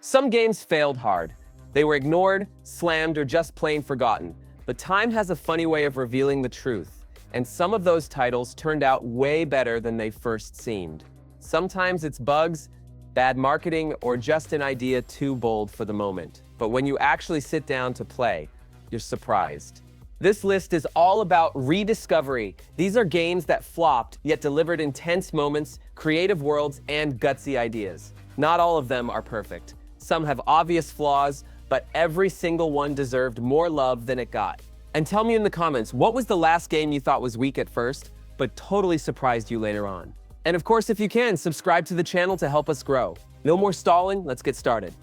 Some games failed hard. They were ignored, slammed, or just plain forgotten. But time has a funny way of revealing the truth, and some of those titles turned out way better than they first seemed. Sometimes it's bugs, bad marketing, or just an idea too bold for the moment. But when you actually sit down to play, you're surprised. This list is all about rediscovery. These are games that flopped, yet delivered intense moments, creative worlds, and gutsy ideas. Not all of them are perfect. Some have obvious flaws, but every single one deserved more love than it got. And tell me in the comments, what was the last game you thought was weak at first, but totally surprised you later on? And of course, if you can, subscribe to the channel to help us grow. No more stalling, let's get started.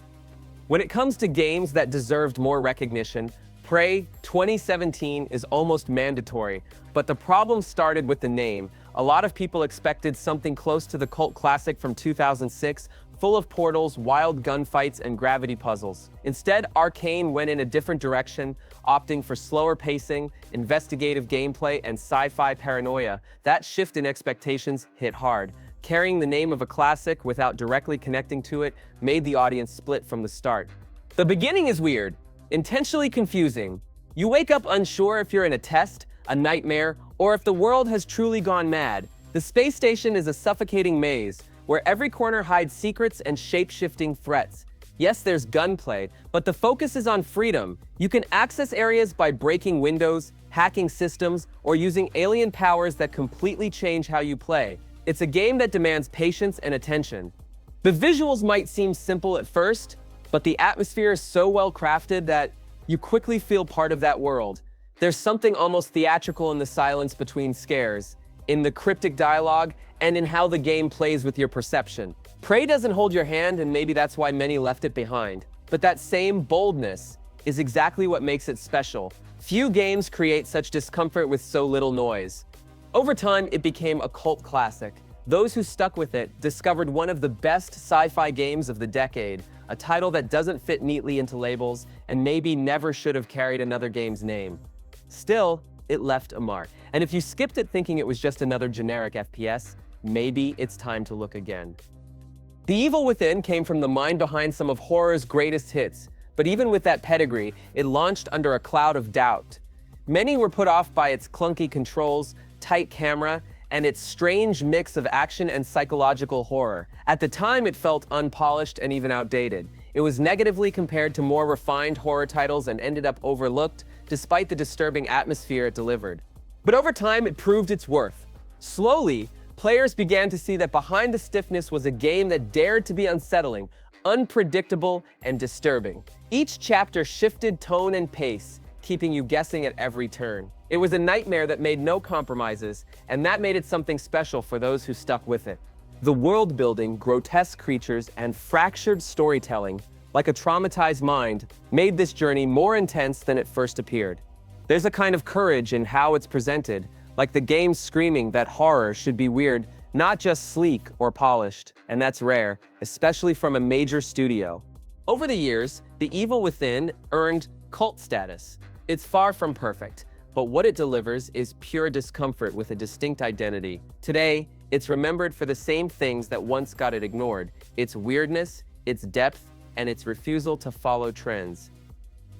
When it comes to games that deserved more recognition, Prey 2017 is almost mandatory, but the problem started with the name. A lot of people expected something close to the cult classic from 2006, full of portals, wild gunfights, and gravity puzzles. Instead, Arcane went in a different direction, opting for slower pacing, investigative gameplay, and sci-fi paranoia. That shift in expectations hit hard. Carrying the name of a classic without directly connecting to it made the audience split from the start. The beginning is weird, intentionally confusing. You wake up unsure if you're in a test, a nightmare, or if the world has truly gone mad. The space station is a suffocating maze, where every corner hides secrets and shape-shifting threats. Yes, there's gunplay, but the focus is on freedom. You can access areas by breaking windows, hacking systems, or using alien powers that completely change how you play. It's a game that demands patience and attention. The visuals might seem simple at first, but the atmosphere is so well crafted that you quickly feel part of that world. There's something almost theatrical in the silence between scares, in the cryptic dialogue, and in how the game plays with your perception. Prey doesn't hold your hand, and maybe that's why many left it behind. But that same boldness is exactly what makes it special. Few games create such discomfort with so little noise. Over time, it became a cult classic. Those who stuck with it discovered one of the best sci-fi games of the decade, a title that doesn't fit neatly into labels and maybe never should have carried another game's name. Still, it left a mark. And if you skipped it thinking it was just another generic FPS, maybe it's time to look again. The Evil Within came from the mind behind some of horror's greatest hits, but even with that pedigree, it launched under a cloud of doubt. Many were put off by its clunky controls, tight camera, and its strange mix of action and psychological horror. At the time, it felt unpolished and even outdated. It was negatively compared to more refined horror titles and ended up overlooked, despite the disturbing atmosphere it delivered. But over time, it proved its worth. Slowly, players began to see that behind the stiffness was a game that dared to be unsettling, unpredictable, and disturbing. Each chapter shifted tone and pace, keeping you guessing at every turn. It was a nightmare that made no compromises, and that made it something special for those who stuck with it. The world-building, grotesque creatures, and fractured storytelling, like a traumatized mind, made this journey more intense than it first appeared. There's a kind of courage in how it's presented, like the game screaming that horror should be weird, not just sleek or polished, and that's rare, especially from a major studio. Over the years, The Evil Within earned cult status. It's far from perfect, but what it delivers is pure discomfort with a distinct identity. Today, it's remembered for the same things that once got it ignored: its weirdness, its depth, and its refusal to follow trends.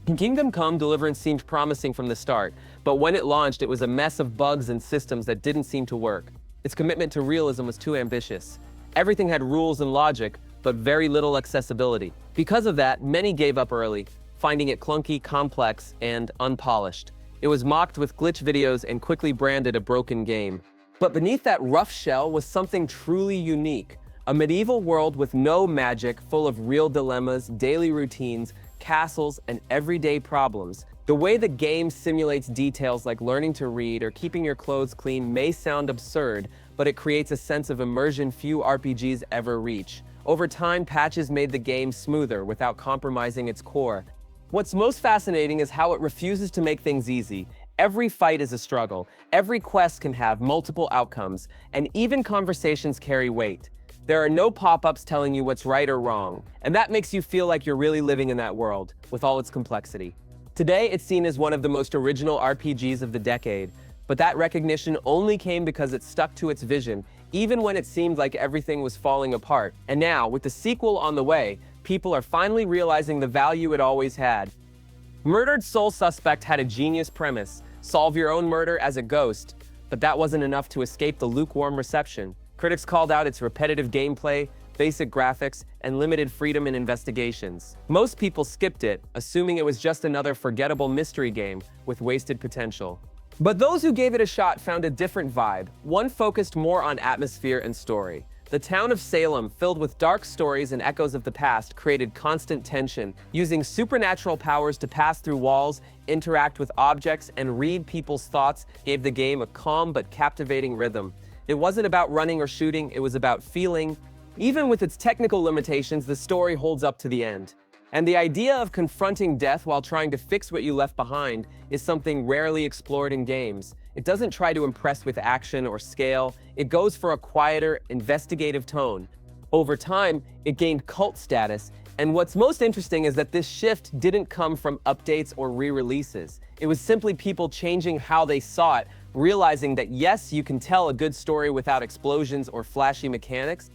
In Kingdom Come, Deliverance seemed promising from the start, but when it launched, it was a mess of bugs and systems that didn't seem to work. Its commitment to realism was too ambitious. Everything had rules and logic, but very little accessibility. Because of that, many gave up early, finding it clunky, complex, and unpolished. It was mocked with glitch videos and quickly branded a broken game. But beneath that rough shell was something truly unique. A medieval world with no magic, full of real dilemmas, daily routines, castles, and everyday problems. The way the game simulates details like learning to read or keeping your clothes clean may sound absurd, but it creates a sense of immersion few RPGs ever reach. Over time, patches made the game smoother without compromising its core. What's most fascinating is how it refuses to make things easy. Every fight is a struggle, every quest can have multiple outcomes, and even conversations carry weight. There are no pop-ups telling you what's right or wrong, and that makes you feel like you're really living in that world, with all its complexity. Today, it's seen as one of the most original RPGs of the decade, but that recognition only came because it stuck to its vision, even when it seemed like everything was falling apart. And now, with the sequel on the way, people are finally realizing the value it always had. Murdered Soul Suspect had a genius premise: solve your own murder as a ghost, but that wasn't enough to escape the lukewarm reception. Critics called out its repetitive gameplay, basic graphics, and limited freedom in investigations. Most people skipped it, assuming it was just another forgettable mystery game with wasted potential. But those who gave it a shot found a different vibe, one focused more on atmosphere and story. The town of Salem, filled with dark stories and echoes of the past, created constant tension. Using supernatural powers to pass through walls, interact with objects, and read people's thoughts gave the game a calm but captivating rhythm. It wasn't about running or shooting, it was about feeling. Even with its technical limitations, the story holds up to the end. And the idea of confronting death while trying to fix what you left behind is something rarely explored in games. It doesn't try to impress with action or scale, it goes for a quieter, investigative tone. Over time, it gained cult status, and what's most interesting is that this shift didn't come from updates or re-releases. It was simply people changing how they saw it, realizing that yes, you can tell a good story without explosions or flashy mechanics.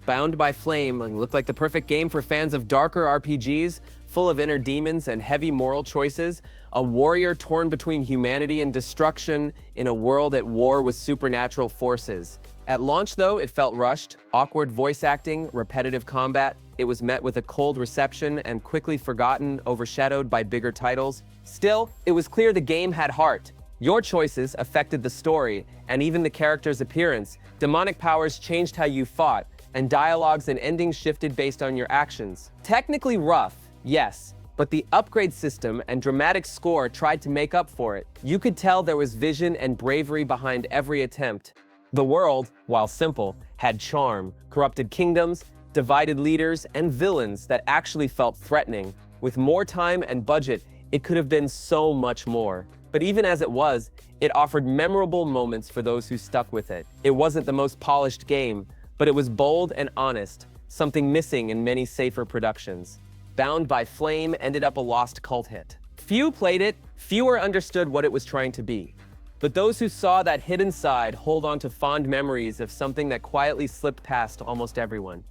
Bound by Flame looked like the perfect game for fans of darker RPGs, full of inner demons and heavy moral choices, a warrior torn between humanity and destruction in a world at war with supernatural forces. At launch, though, it felt rushed, awkward voice acting, repetitive combat. It was met with a cold reception and quickly forgotten, overshadowed by bigger titles. Still, it was clear the game had heart. Your choices affected the story, and even the character's appearance. Demonic powers changed how you fought, and dialogues and endings shifted based on your actions. Technically rough, yes, but the upgrade system and dramatic score tried to make up for it. You could tell there was vision and bravery behind every attempt. The world, while simple, had charm, corrupted kingdoms, divided leaders, and villains that actually felt threatening. With more time and budget, it could have been so much more. But even as it was, it offered memorable moments for those who stuck with it. It wasn't the most polished game, but it was bold and honest, something missing in many safer productions. Bound by Flame ended up a lost cult hit. Few played it, fewer understood what it was trying to be. But those who saw that hidden side hold on to fond memories of something that quietly slipped past almost everyone.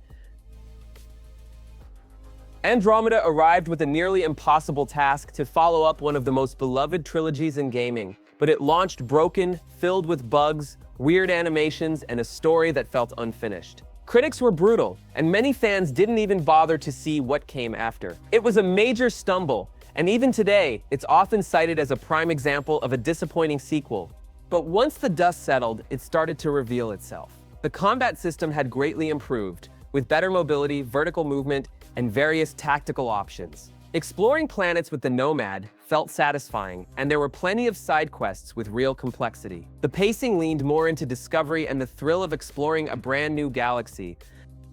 Andromeda arrived with a nearly impossible task to follow up one of the most beloved trilogies in gaming, but it launched broken, filled with bugs, weird animations, and a story that felt unfinished. Critics were brutal, and many fans didn't even bother to see what came after. It was a major stumble, and even today, it's often cited as a prime example of a disappointing sequel. But once the dust settled, it started to reveal itself. The combat system had greatly improved, with better mobility, vertical movement, and various tactical options. Exploring planets with the Nomad felt satisfying, and there were plenty of side quests with real complexity. The pacing leaned more into discovery and the thrill of exploring a brand new galaxy.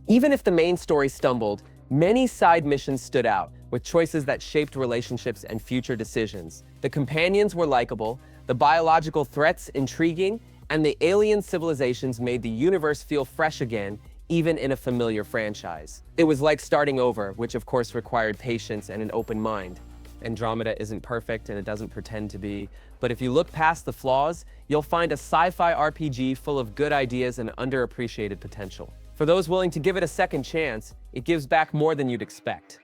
Even if the main story stumbled, many side missions stood out, with choices that shaped relationships and future decisions. The companions were likable, the biological threats intriguing, and the alien civilizations made the universe feel fresh again, even in a familiar franchise. It was like starting over, which of course required patience and an open mind. Andromeda isn't perfect and it doesn't pretend to be, but if you look past the flaws, you'll find a sci-fi RPG full of good ideas and underappreciated potential. For those willing to give it a second chance, it gives back more than you'd expect.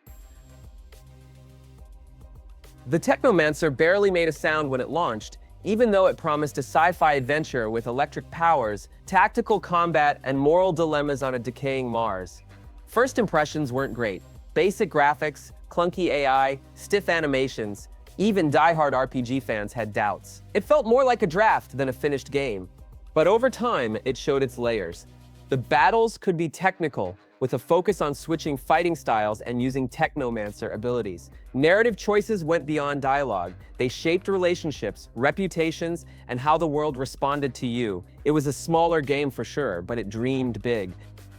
The Technomancer barely made a sound when it launched, even though it promised a sci-fi adventure with electric powers, tactical combat, and moral dilemmas on a decaying Mars. First impressions weren't great. Basic graphics, clunky AI, stiff animations, even die-hard RPG fans had doubts. It felt more like a draft than a finished game. But over time, it showed its layers. The battles could be technical, with a focus on switching fighting styles and using Technomancer abilities. Narrative choices went beyond dialogue. They shaped relationships, reputations, and how the world responded to you. It was a smaller game for sure, but it dreamed big.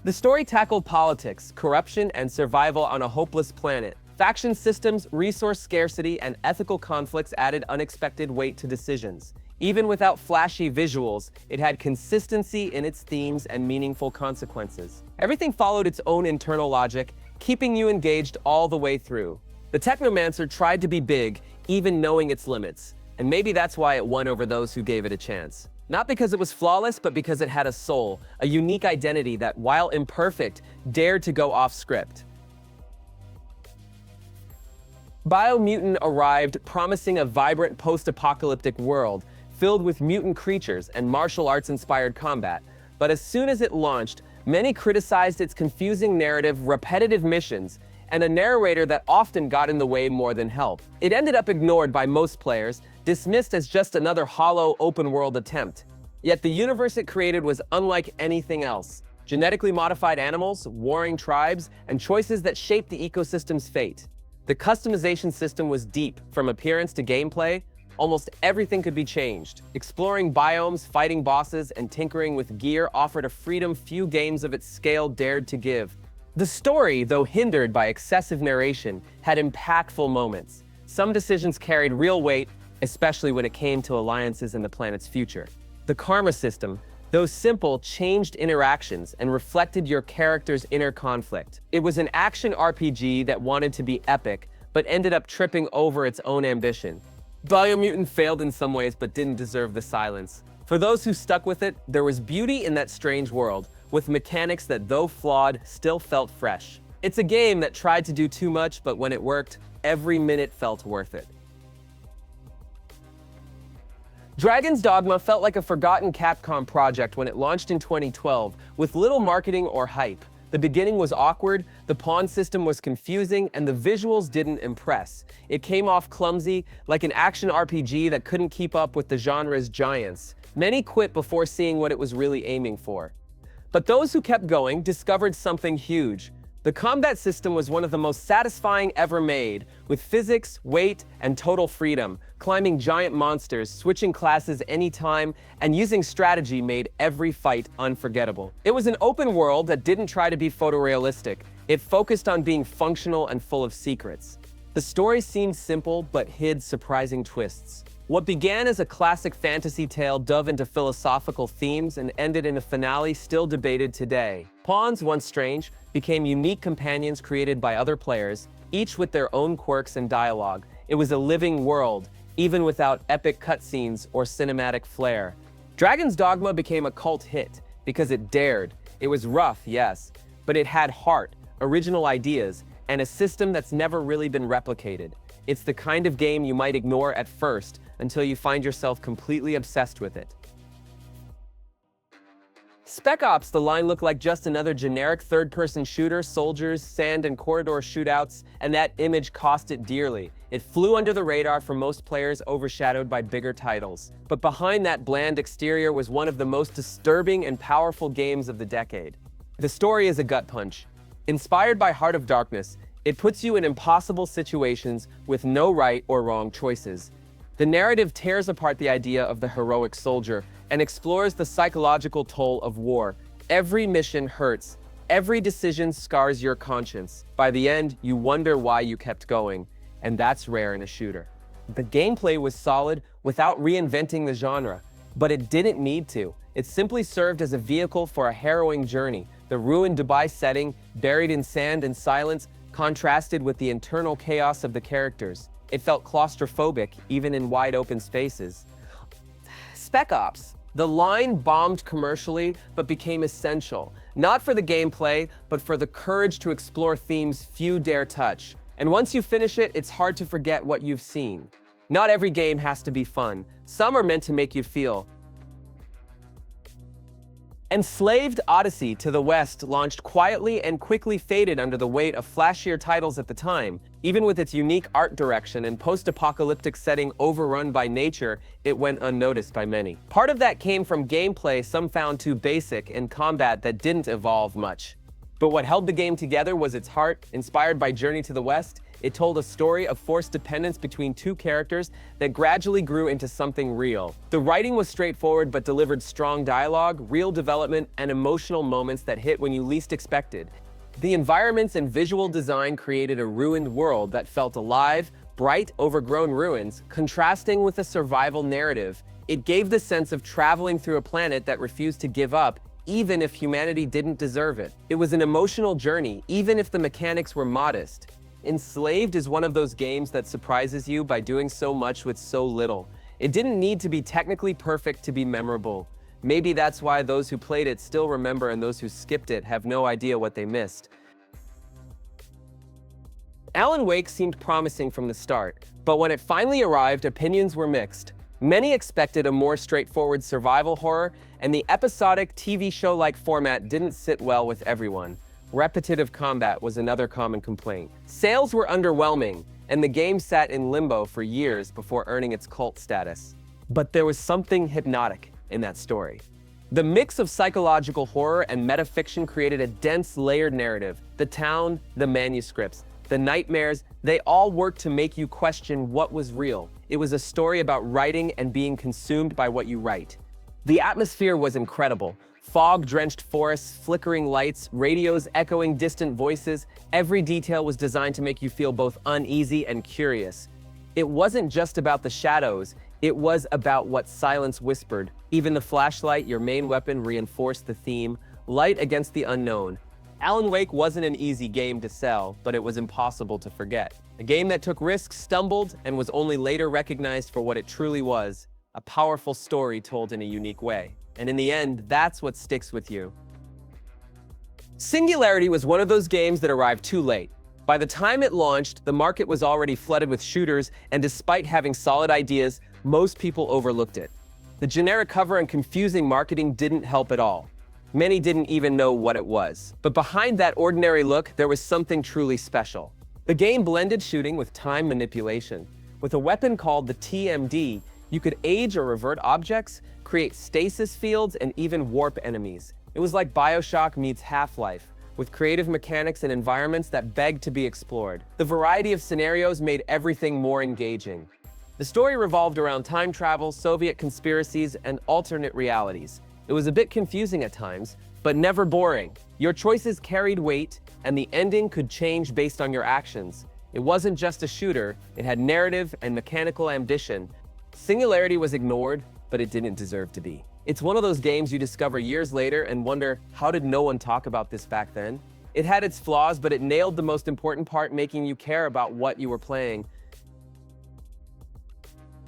The story tackled politics, corruption, and survival on a hopeless planet. Faction systems, resource scarcity, and ethical conflicts added unexpected weight to decisions. Even without flashy visuals, it had consistency in its themes and meaningful consequences. Everything followed its own internal logic, keeping you engaged all the way through. The Technomancer tried to be big, even knowing its limits, and maybe that's why it won over those who gave it a chance. Not because it was flawless, but because it had a soul, a unique identity that, while imperfect, dared to go off script. Biomutant arrived promising a vibrant post-apocalyptic world filled with mutant creatures and martial arts-inspired combat. But as soon as it launched, many criticized its confusing narrative, repetitive missions, and a narrator that often got in the way more than helped. It ended up ignored by most players, dismissed as just another hollow open-world attempt. Yet the universe it created was unlike anything else. Genetically modified animals, warring tribes, and choices that shaped the ecosystem's fate. The customization system was deep, from appearance to gameplay. Almost everything could be changed. Exploring biomes, fighting bosses, and tinkering with gear offered a freedom few games of its scale dared to give. The story, though hindered by excessive narration, had impactful moments. Some decisions carried real weight, especially when it came to alliances and the planet's future. The karma system, though simple, changed interactions and reflected your character's inner conflict. It was an action RPG that wanted to be epic, but ended up tripping over its own ambition. Biomutant failed in some ways, but didn't deserve the silence. For those who stuck with it, there was beauty in that strange world, with mechanics that, though flawed, still felt fresh. It's a game that tried to do too much, but when it worked, every minute felt worth it. Dragon's Dogma felt like a forgotten Capcom project when it launched in 2012, with little marketing or hype. The beginning was awkward, the pawn system was confusing, and the visuals didn't impress. It came off clumsy, like an action RPG that couldn't keep up with the genre's giants. Many quit before seeing what it was really aiming for. But those who kept going discovered something huge. The combat system was one of the most satisfying ever made, with physics, weight, and total freedom. Climbing giant monsters, switching classes anytime, and using strategy made every fight unforgettable. It was an open world that didn't try to be photorealistic. It focused on being functional and full of secrets. The story seemed simple, but hid surprising twists. What began as a classic fantasy tale dove into philosophical themes and ended in a finale still debated today. Pawns, once strange, became unique companions created by other players, each with their own quirks and dialogue. It was a living world, even without epic cutscenes or cinematic flair. Dragon's Dogma became a cult hit because it dared. It was rough, yes, but it had heart, original ideas, and a system that's never really been replicated. It's the kind of game you might ignore at first until you find yourself completely obsessed with it. Spec Ops, the line looked like just another generic third-person shooter, soldiers, sand and corridor shootouts, and that image cost it dearly. It flew under the radar for most players, overshadowed by bigger titles. But behind that bland exterior was one of the most disturbing and powerful games of the decade. The story is a gut punch. Inspired by Heart of Darkness, it puts you in impossible situations with no right or wrong choices. The narrative tears apart the idea of the heroic soldier and explores the psychological toll of war. Every mission hurts. Every decision scars your conscience. By the end, you wonder why you kept going, and that's rare in a shooter. The gameplay was solid without reinventing the genre, but it didn't need to. It simply served as a vehicle for a harrowing journey. The ruined Dubai setting, buried in sand and silence, contrasted with the internal chaos of the characters. It felt claustrophobic, even in wide-open spaces. Spec Ops. The line bombed commercially, but became essential. Not for the gameplay, but for the courage to explore themes few dare touch. And once you finish it, it's hard to forget what you've seen. Not every game has to be fun. Some are meant to make you feel. Enslaved Odyssey to the West launched quietly and quickly faded under the weight of flashier titles at the time. Even with its unique art direction and post-apocalyptic setting overrun by nature, it went unnoticed by many. Part of that came from gameplay some found too basic and combat that didn't evolve much. But what held the game together was its heart. Inspired by Journey to the West, it told a story of forced dependence between two characters that gradually grew into something real. The writing was straightforward but delivered strong dialogue, real development, and emotional moments that hit when you least expected. The environments and visual design created a ruined world that felt alive, bright, overgrown ruins, contrasting with a survival narrative. It gave the sense of traveling through a planet that refused to give up, even if humanity didn't deserve it. It was an emotional journey, even if the mechanics were modest. Enslaved is one of those games that surprises you by doing so much with so little. It didn't need to be technically perfect to be memorable. Maybe that's why those who played it still remember and those who skipped it have no idea what they missed. Alan Wake seemed promising from the start, but when it finally arrived, opinions were mixed. Many expected a more straightforward survival horror, and the episodic TV show-like format didn't sit well with everyone. Repetitive combat was another common complaint. Sales were underwhelming, and the game sat in limbo for years before earning its cult status. But there was something hypnotic in that story. The mix of psychological horror and metafiction created a dense, layered narrative. The town, the manuscripts, the nightmares, they all worked to make you question what was real. It was a story about writing and being consumed by what you write. The atmosphere was incredible. Fog-drenched forests, flickering lights, radios echoing distant voices. Every detail was designed to make you feel both uneasy and curious. It wasn't just about the shadows, it was about what silence whispered. Even the flashlight, your main weapon, reinforced the theme. Light against the unknown. Alan Wake wasn't an easy game to sell, but it was impossible to forget. A game that took risks, stumbled, and was only later recognized for what it truly was, a powerful story told in a unique way. And in the end, that's what sticks with you. Singularity was one of those games that arrived too late. By the time it launched, the market was already flooded with shooters, and despite having solid ideas, most people overlooked it. The generic cover and confusing marketing didn't help at all. Many didn't even know what it was. But behind that ordinary look, there was something truly special. The game blended shooting with time manipulation. With a weapon called the TMD, you could age or revert objects, create stasis fields, and even warp enemies. It was like BioShock meets Half-Life, with creative mechanics and environments that begged to be explored. The variety of scenarios made everything more engaging. The story revolved around time travel, Soviet conspiracies, and alternate realities. It was a bit confusing at times, but never boring. Your choices carried weight, and the ending could change based on your actions. It wasn't just a shooter, it had narrative and mechanical ambition. Singularity was ignored, but it didn't deserve to be. It's one of those games you discover years later and wonder, how did no one talk about this back then? It had its flaws, but it nailed the most important part, making you care about what you were playing.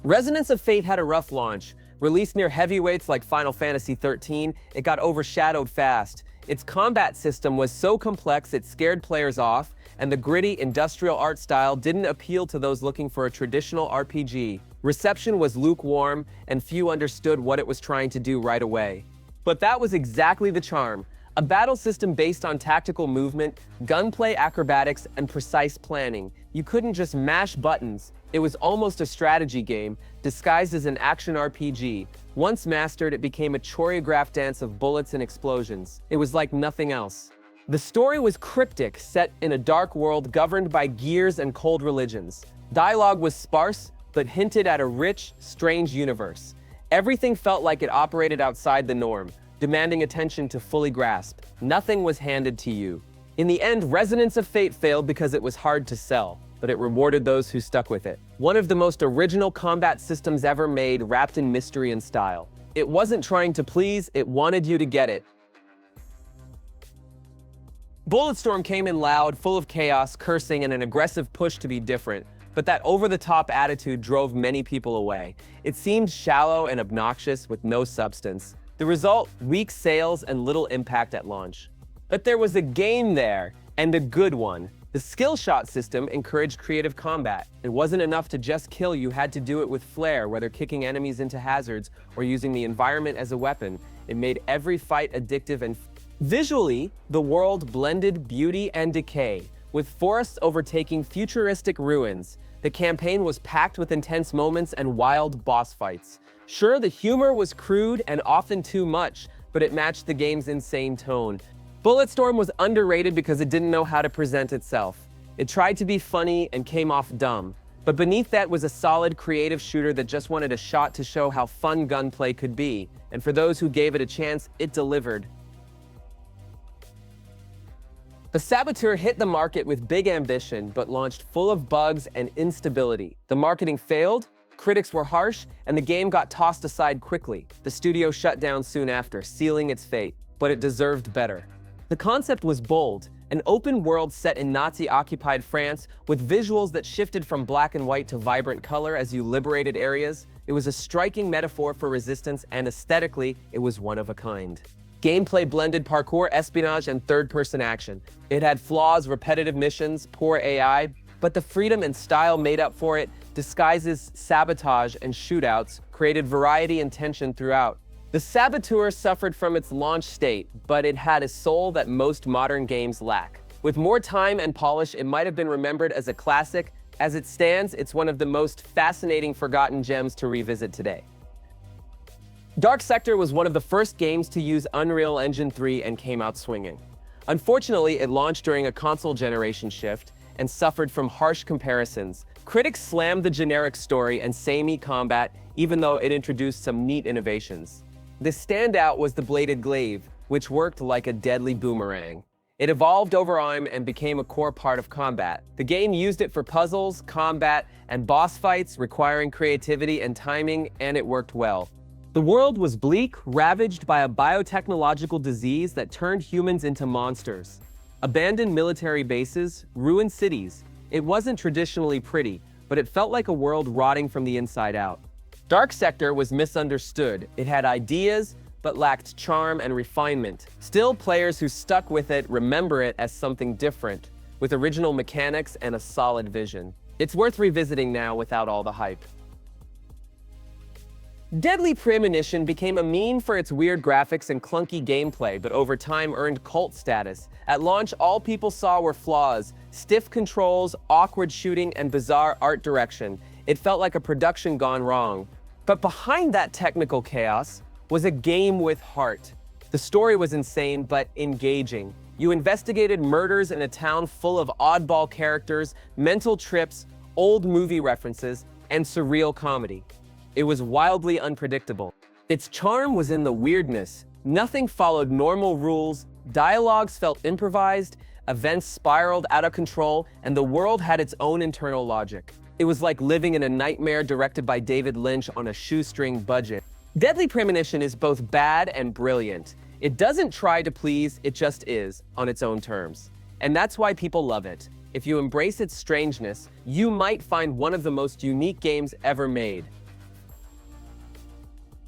Resonance of Fate had a rough launch. Released near heavyweights like Final Fantasy XIII, it got overshadowed fast. Its combat system was so complex it scared players off, and the gritty industrial art style didn't appeal to those looking for a traditional RPG. Reception was lukewarm, and few understood what it was trying to do right away. But that was exactly the charm. A battle system based on tactical movement, gunplay acrobatics, and precise planning. You couldn't just mash buttons. It was almost a strategy game, disguised as an action RPG. Once mastered, it became a choreographed dance of bullets and explosions. It was like nothing else. The story was cryptic, set in a dark world governed by gears and cold religions. Dialogue was sparse, but hinted at a rich, strange universe. Everything felt like it operated outside the norm, demanding attention to fully grasp. Nothing was handed to you. In the end, Resonance of Fate failed because it was hard to sell, but it rewarded those who stuck with it. One of the most original combat systems ever made, wrapped in mystery and style. It wasn't trying to please, it wanted you to get it. Bulletstorm came in loud, full of chaos, cursing, and an aggressive push to be different. But that over-the-top attitude drove many people away. It seemed shallow and obnoxious with no substance. The result, weak sales and little impact at launch. But there was a game there, and a good one. The skill shot system encouraged creative combat. It wasn't enough to just kill, you had to do it with flair, whether kicking enemies into hazards or using the environment as a weapon. It made every fight addictive and visually, the world blended beauty and decay, with forests overtaking futuristic ruins. The campaign was packed with intense moments and wild boss fights. Sure, the humor was crude and often too much, but it matched the game's insane tone. Bulletstorm was underrated because it didn't know how to present itself. It tried to be funny and came off dumb. But beneath that was a solid creative shooter that just wanted a shot to show how fun gunplay could be. And for those who gave it a chance, it delivered. The Saboteur hit the market with big ambition, but launched full of bugs and instability. The marketing failed, critics were harsh, and the game got tossed aside quickly. The studio shut down soon after, sealing its fate. But it deserved better. The concept was bold, an open world set in Nazi-occupied France with visuals that shifted from black and white to vibrant color as you liberated areas. It was a striking metaphor for resistance, and aesthetically, it was one of a kind. Gameplay blended parkour, espionage, and third-person action. It had flaws, repetitive missions, poor AI, but the freedom and style made up for it, disguises, sabotage, and shootouts created variety and tension throughout. The Saboteur suffered from its launch state, but it had a soul that most modern games lack. With more time and polish, it might have been remembered as a classic. As it stands, it's one of the most fascinating forgotten gems to revisit today. Dark Sector was one of the first games to use Unreal Engine 3 and came out swinging. Unfortunately, it launched during a console generation shift and suffered from harsh comparisons. Critics slammed the generic story and samey combat, even though it introduced some neat innovations. The standout was the bladed glaive, which worked like a deadly boomerang. It evolved over time and became a core part of combat. The game used it for puzzles, combat, and boss fights, requiring creativity and timing, and it worked well. The world was bleak, ravaged by a biotechnological disease that turned humans into monsters. Abandoned military bases, ruined cities. It wasn't traditionally pretty, but it felt like a world rotting from the inside out. Dark Sector was misunderstood. It had ideas, but lacked charm and refinement. Still, players who stuck with it remember it as something different, with original mechanics and a solid vision. It's worth revisiting now without all the hype. Deadly Premonition became a meme for its weird graphics and clunky gameplay, but over time earned cult status. At launch, all people saw were flaws, stiff controls, awkward shooting, and bizarre art direction. It felt like a production gone wrong. But behind that technical chaos was a game with heart. The story was insane, but engaging. You investigated murders in a town full of oddball characters, mental trips, old movie references, and surreal comedy. It was wildly unpredictable. Its charm was in the weirdness. Nothing followed normal rules, dialogues felt improvised, events spiraled out of control, and the world had its own internal logic. It was like living in a nightmare directed by David Lynch on a shoestring budget. Deadly Premonition is both bad and brilliant. It doesn't try to please, it just is, on its own terms. And that's why people love it. If you embrace its strangeness, you might find one of the most unique games ever made.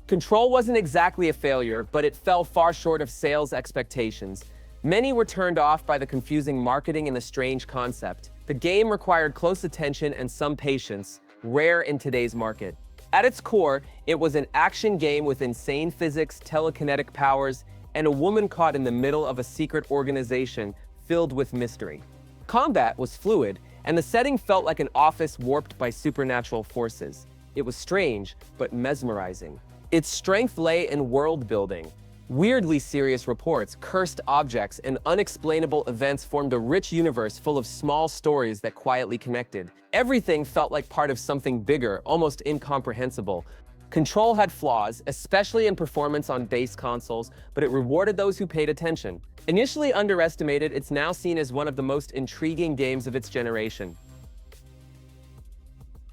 Control wasn't exactly a failure, but it fell far short of sales expectations. Many were turned off by the confusing marketing and the strange concept. The game required close attention and some patience, rare in today's market. At its core, it was an action game with insane physics, telekinetic powers, and a woman caught in the middle of a secret organization filled with mystery. Combat was fluid, and the setting felt like an office warped by supernatural forces. It was strange, but mesmerizing. Its strength lay in world building. Weirdly serious reports, cursed objects, and unexplainable events formed a rich universe full of small stories that quietly connected. Everything felt like part of something bigger, almost incomprehensible. Control had flaws, especially in performance on base consoles, but it rewarded those who paid attention. Initially underestimated, it's now seen as one of the most intriguing games of its generation.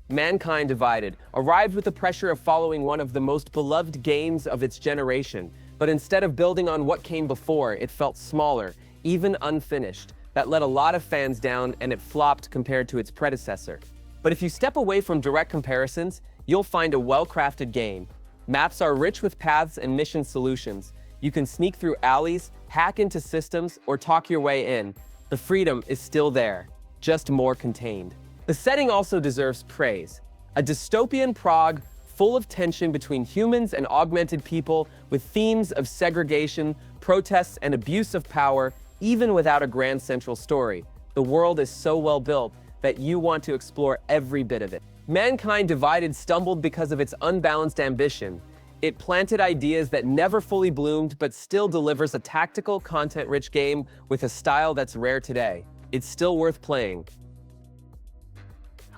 Mankind Divided arrived with the pressure of following one of the most beloved games of its generation, but instead of building on what came before, it felt smaller, even unfinished. That let a lot of fans down, and it flopped compared to its predecessor. But if you step away from direct comparisons, you'll find a well-crafted game. Maps are rich with paths and mission solutions. You can sneak through alleys, hack into systems, or talk your way in. The freedom is still there, just more contained. The setting also deserves praise. A dystopian Prague full of tension between humans and augmented people, with themes of segregation, protests, and abuse of power, even without a grand central story. The world is so well built that you want to explore every bit of it. Mankind Divided stumbled because of its unbalanced ambition. It planted ideas that never fully bloomed, but still delivers a tactical, content-rich game with a style that's rare today. It's still worth playing.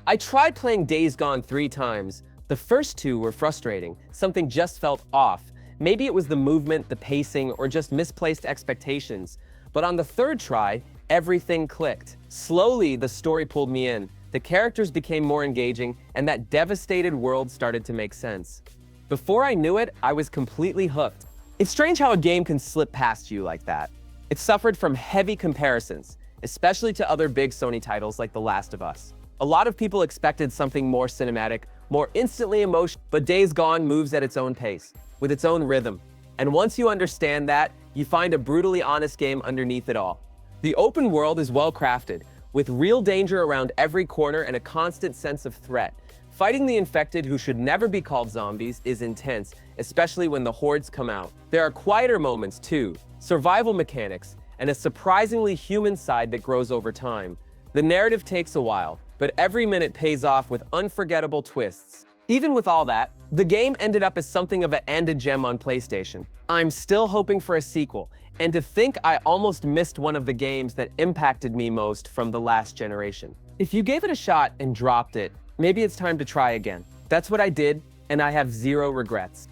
I tried playing Days Gone 3 times. The first two were frustrating. Something just felt off. Maybe it was the movement, the pacing, or just misplaced expectations. But on the third try, everything clicked. Slowly, the story pulled me in. The characters became more engaging, and that devastated world started to make sense. Before I knew it, I was completely hooked. It's strange how a game can slip past you like that. It suffered from heavy comparisons, especially to other big Sony titles like The Last of Us. A lot of people expected something more cinematic, more instantly emotional, but Days Gone moves at its own pace, with its own rhythm. And once you understand that, you find a brutally honest game underneath it all. The open world is well crafted, with real danger around every corner and a constant sense of threat. Fighting the infected, who should never be called zombies, is intense, especially when the hordes come out. There are quieter moments too, survival mechanics, and a surprisingly human side that grows over time. The narrative takes a while, but every minute pays off with unforgettable twists. Even with all that, the game ended up as something of a gem on PlayStation. I'm still hoping for a sequel, and to think I almost missed one of the games that impacted me most from the last generation. If you gave it a shot and dropped it, maybe it's time to try again. That's what I did, and I have zero regrets.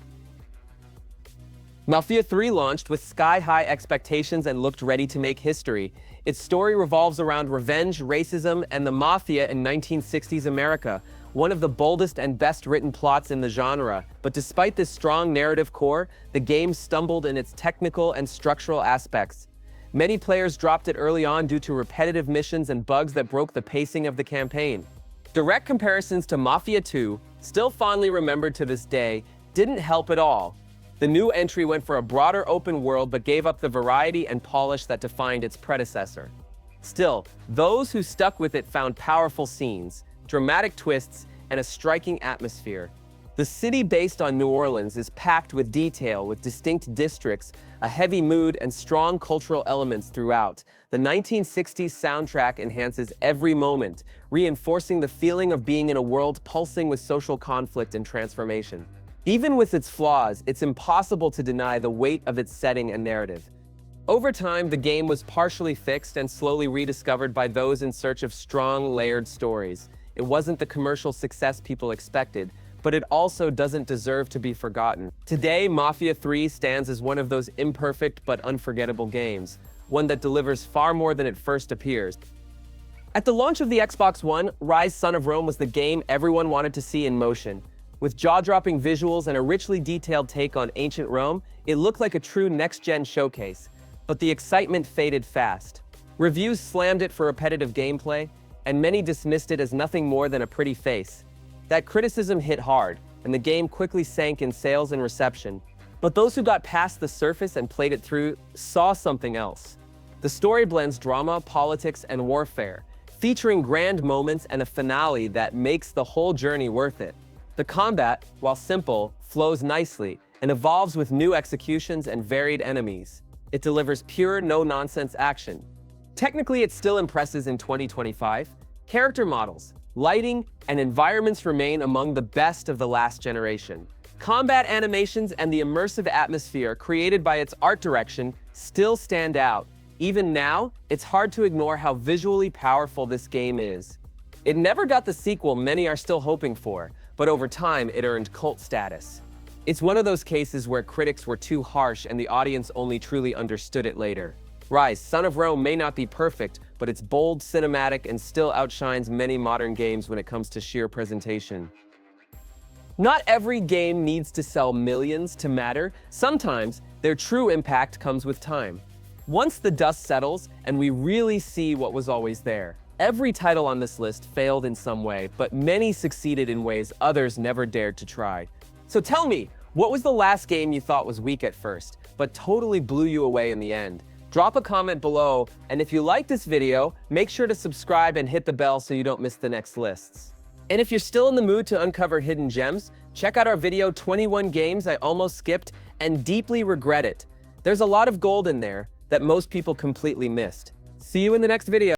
Mafia III launched with sky-high expectations and looked ready to make history. Its story revolves around revenge, racism, and the mafia in 1960s America, one of the boldest and best-written plots in the genre. But despite this strong narrative core, the game stumbled in its technical and structural aspects. Many players dropped it early on due to repetitive missions and bugs that broke the pacing of the campaign. Direct comparisons to Mafia II, still fondly remembered to this day, didn't help at all. The new entry went for a broader open world but gave up the variety and polish that defined its predecessor. Still, those who stuck with it found powerful scenes, dramatic twists, and a striking atmosphere. The city based on New Orleans is packed with detail, with distinct districts, a heavy mood, and strong cultural elements throughout. The 1960s soundtrack enhances every moment, reinforcing the feeling of being in a world pulsing with social conflict and transformation. Even with its flaws, it's impossible to deny the weight of its setting and narrative. Over time, the game was partially fixed and slowly rediscovered by those in search of strong, layered stories. It wasn't the commercial success people expected, but it also doesn't deserve to be forgotten. Today, Mafia III stands as one of those imperfect but unforgettable games, one that delivers far more than it first appears. At the launch of the Xbox One, Ryse Son of Rome was the game everyone wanted to see in motion. With jaw-dropping visuals and a richly detailed take on ancient Rome, it looked like a true next-gen showcase. But the excitement faded fast. Reviews slammed it for repetitive gameplay, and many dismissed it as nothing more than a pretty face. That criticism hit hard, and the game quickly sank in sales and reception. But those who got past the surface and played it through saw something else. The story blends drama, politics, and warfare, featuring grand moments and a finale that makes the whole journey worth it. The combat, while simple, flows nicely and evolves with new executions and varied enemies. It delivers pure, no-nonsense action. Technically, it still impresses in 2025. Character models, lighting, and environments remain among the best of the last generation. Combat animations and the immersive atmosphere created by its art direction still stand out. Even now, it's hard to ignore how visually powerful this game is. It never got the sequel many are still hoping for, but over time it earned cult status. It's one of those cases where critics were too harsh and the audience only truly understood it later. Ryse, Son of Rome may not be perfect, but it's bold, cinematic, and still outshines many modern games when it comes to sheer presentation. Not every game needs to sell millions to matter. Sometimes their true impact comes with time. Once the dust settles and we really see what was always there. Every title on this list failed in some way, but many succeeded in ways others never dared to try. So tell me, what was the last game you thought was weak at first, but totally blew you away in the end? Drop a comment below, and if you like this video, make sure to subscribe and hit the bell so you don't miss the next lists. And if you're still in the mood to uncover hidden gems, check out our video 21 games I almost skipped and deeply regret it. There's a lot of gold in there that most people completely missed. See you in the next video.